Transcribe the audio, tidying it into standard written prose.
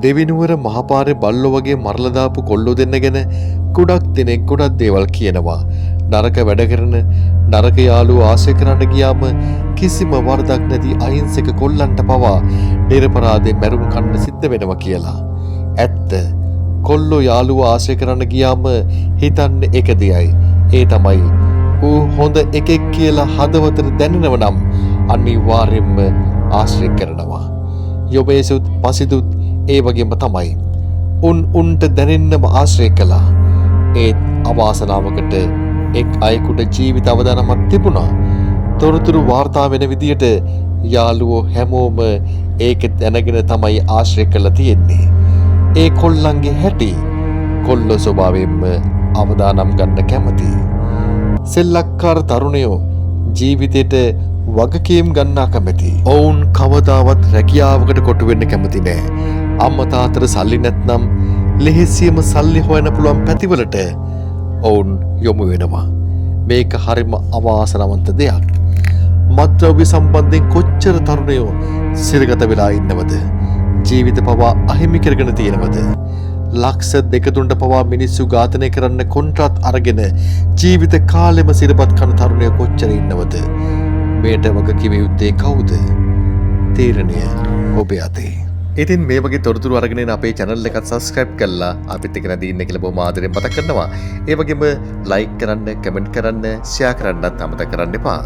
දෙවිනුවර මහපාරේ බල්ලෝ වගේ මරලා දාපු කොල්ලෝ දෙන්න ගැන ගොඩක් දෙනෙක් ගොඩක් දේවල් කියනවා. නරක වැඩ කරන නරක යාළුවෝ ආශ්‍රය කරන්න ගියාම කිසිම වරදක් නැති අහිංසක කොල්ලන්ට පවා නිරපරාධයෙන් මැරුම් කන්න සිද්ධ වෙනවා කියලා. ඇත්ත. කොල්ලෝ යාළුවෝ ආශ්‍රය කරන්න ගියාම හිතන්නේ එක දෙයයි. ඒ තමයි ඌ හොඳ එකෙක් කියලා හදවතට දැනෙනව නම් අනිවාර්යෙන්ම ආශ්‍රය කරනවා. යොබේසුත් පසිදුත් ඒ වගේම තමයි. උන්ට දැනෙන්නම ආශ්‍රය කළා. ඒත් අවාසනාවකට එක් අයෙකුට ජීවිත අවදානමක් තිබුණා. තොරතුරු වාර්තා වෙන විදියට යාළුවෝ හැමෝම ඒක දැනගෙන තමයි ආශ්‍රය කළා තියෙන්නේ. ඒ කොල්ලන්ගේ හැටි කොල්ලෝ ස්වභාවයෙන්ම අවදානම් ගන්න කැමති. සෙල්ලක්කාර තරුණයෝ ජීවිතේට වගකීම් ගන්නා කැමති. ඔවුන් කවදාවත් රැකියාවකට කොටු වෙන්න කැමති නෑ. අම්මා තාත්තට සල්ලි නැත්නම් ලෙහෙසියම සල්ලි හොයන්න පුළුවන් පැතිවලට ඔවුන් යොමු වෙනවා. මේක හරිම අවාසනාවන්ත දෙයක්. මත්ද්‍රව්‍ය සම්බන්ධයෙන් කොච්චර තරුණයෝ සිරගත වෙලා ඉන්නවද? ජීවිත පවා අහිමි කරගෙන තියෙනවද? ලක්ෂ 2-3ට පවා මිනිස්සු ඝාතනය කරන්න කොන්ත්‍රාත් අරගෙන ජීවිත කාලෙම සිරපත් කරන තරුණයෝ කොච්චර ඉන්නවද? මේට වගකිව යුත්තේ කවුද? තීරණය ඔබේ අතේ. ඉතින් මේ වගේ තොරතුරු අරගෙන එන අපේ channel එකත් subscribe කරලා අපිත් එක්ක නැදී ඉන්න කියලා බොහොම ආදරෙන් මතක් කරනවා. ඒ වගේම like කරන්න, comment කරන්න, share කරන්නත් අමතක කරන්න එපා.